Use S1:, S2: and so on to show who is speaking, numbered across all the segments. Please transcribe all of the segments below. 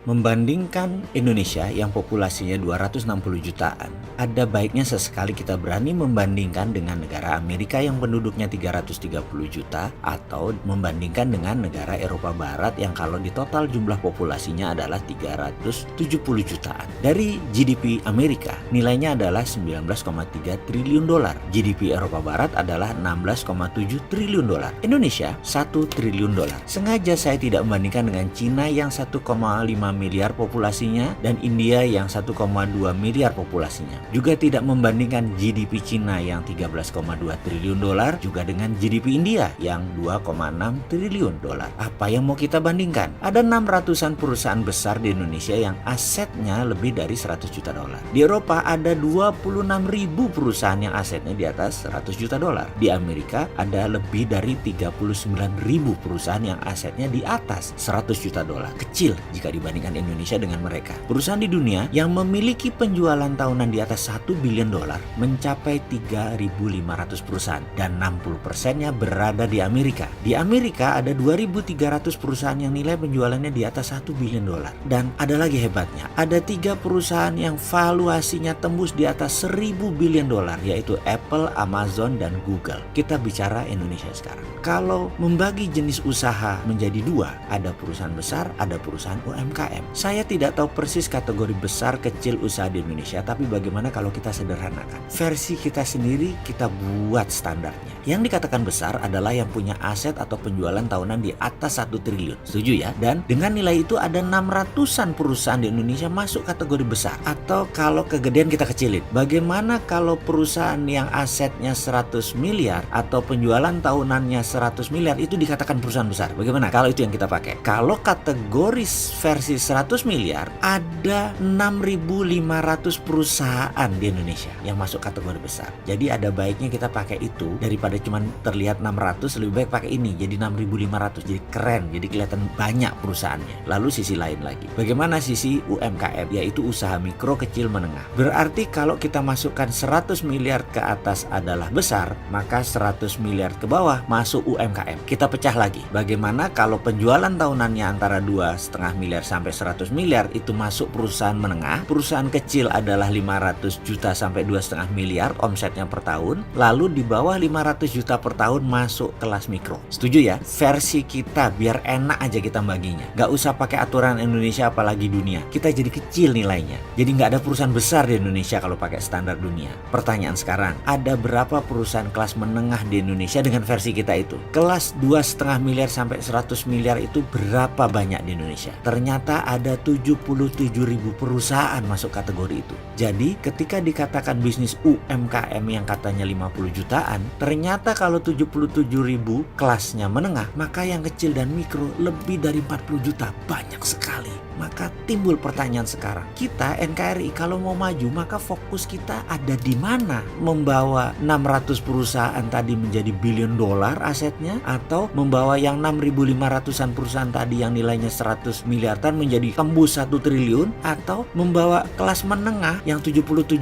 S1: Membandingkan Indonesia yang populasinya 260 jutaan, ada baiknya sesekali kita berani membandingkan dengan negara Amerika yang penduduknya 330 juta atau membandingkan dengan negara Eropa Barat yang kalau di total jumlah populasinya adalah 370 jutaan. Dari GDP Amerika, nilainya adalah 19,3 triliun dolar. GDP Eropa Barat adalah 16,7 triliun dolar. Indonesia 1 triliun dolar. Sengaja saya tidak membandingkan dengan Cina yang 1,5 miliar populasinya dan India yang 1,2 miliar populasinya. Juga tidak membandingkan GDP Cina yang 13,2 triliun dolar juga dengan GDP India yang 2,6 triliun dolar. Apa yang mau kita bandingkan? Ada 600-an perusahaan besar di Indonesia yang asetnya lebih dari 100 juta dolar. Di Eropa ada 26.000 perusahaan yang asetnya di atas 100 juta dolar. Di Amerika ada lebih dari 39.000 perusahaan yang asetnya di atas 100 juta dolar. Kecil jika dibandingkan Indonesia dengan mereka. Perusahaan di dunia yang memiliki penjualan tahunan di atas 1 billion dolar mencapai 3.500 perusahaan dan 60%-nya berada di Amerika. Di Amerika ada 2.300 perusahaan yang nilai penjualannya di atas 1 billion dolar. Dan ada lagi hebatnya, ada 3 perusahaan yang valuasinya tembus di atas 1.000 billion dolar, yaitu Apple, Amazon, dan Google. Kita bicara Indonesia sekarang. Kalau membagi jenis usaha menjadi 2, ada perusahaan besar, ada perusahaan UMKM. Saya tidak tahu persis kategori besar kecil usaha di Indonesia, tapi bagaimana kalau kita sederhanakan? Versi kita sendiri kita buat standarnya. Yang dikatakan besar adalah yang punya aset atau penjualan tahunan di atas 1 triliun. Setuju ya? Dan dengan nilai itu ada 600-an perusahaan di Indonesia masuk kategori besar. Atau kalau kegedean kita kecilin. Bagaimana kalau perusahaan yang asetnya 100 miliar atau penjualan tahunannya 100 miliar itu dikatakan perusahaan besar? Bagaimana kalau itu yang kita pakai? Kalau kategori versi 100 miliar ada 6.500 perusahaan di Indonesia yang masuk kategori besar. Jadi ada baiknya kita pakai itu daripada cuma terlihat 600, lebih baik pakai ini jadi 6.500. Jadi keren, jadi kelihatan banyak perusahaannya. Lalu sisi lain lagi. Bagaimana sisi UMKM, yaitu usaha mikro kecil menengah. Berarti kalau kita masukkan 100 miliar ke atas adalah besar, maka 100 miliar ke bawah masuk UMKM. Kita pecah lagi. Bagaimana kalau penjualan tahunannya antara 2,5 miliar sampai 100 miliar itu masuk perusahaan menengah, perusahaan kecil adalah 500 juta sampai 2,5 miliar omsetnya per tahun, lalu di bawah 500 juta per tahun masuk kelas mikro. Setuju ya? Versi kita biar enak aja kita baginya. Gak usah pakai aturan Indonesia apalagi dunia. Kita jadi kecil nilainya. Jadi gak ada perusahaan besar di Indonesia kalau pakai standar dunia. Pertanyaan sekarang, ada berapa perusahaan kelas menengah di Indonesia dengan versi kita itu? Kelas 2,5 miliar sampai 100 miliar itu berapa banyak di Indonesia? Ternyata ada 77.000 perusahaan masuk kategori itu. Jadi ketika dikatakan bisnis UMKM yang katanya 50 jutaan, ternyata kalau 77.000 kelasnya menengah, maka yang kecil dan mikro lebih dari 40 juta. Banyak sekali. Maka timbul pertanyaan sekarang, kita NKRI kalau mau maju maka fokus kita ada di mana? Membawa 600 perusahaan tadi menjadi billion dolar asetnya, atau membawa yang 6.500-an perusahaan tadi yang nilainya 100 miliaran menjadi tembus 1 triliun, atau membawa kelas menengah yang 77.000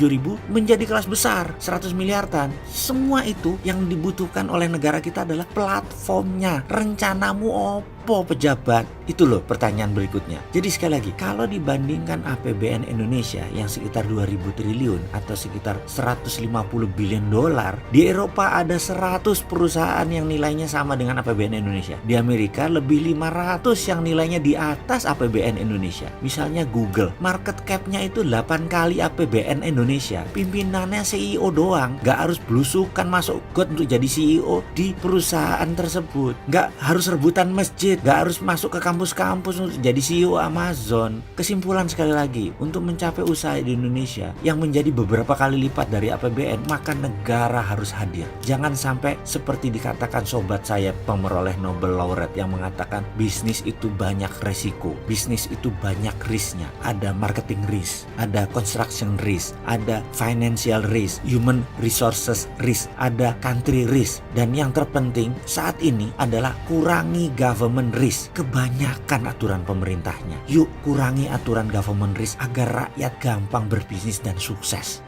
S1: menjadi kelas besar 100 miliaran. Semua itu yang dibutuhkan oleh negara kita adalah platformnya. Rencanamu opo pejabat? Itu loh pertanyaan berikutnya. Jadi sekali lagi, kalau dibandingkan APBN Indonesia yang sekitar 2.000 triliun atau sekitar 150 billion dolar, di Eropa ada 100 perusahaan yang nilainya sama dengan APBN Indonesia. Di Amerika lebih 500 yang nilainya di atas APBN Indonesia. Misalnya Google, market cap-nya itu 8 kali APBN Indonesia. Pimpinannya CEO doang, gak harus belusukan masuk got untuk jadi CEO di perusahaan tersebut. Gak harus rebutan masjid, gak harus masuk ke kampus-kampus untuk jadi CEO Amazon. Kesimpulan sekali lagi, untuk mencapai usaha di Indonesia yang menjadi beberapa kali lipat dari APBN, maka negara harus hadir. Jangan sampai seperti dikatakan sobat saya pemeroleh Nobel Laureate yang mengatakan bisnis itu banyak resiko, bisnis itu banyak risknya. Ada marketing risk, ada construction risk, ada financial risk, human resources risk, ada country risk, dan yang terpenting saat ini adalah kurangi government risk. Kebanyakan aturan pemerintahnya. Yuk kurangi aturan government risk agar rakyat gampang berbisnis dan sukses.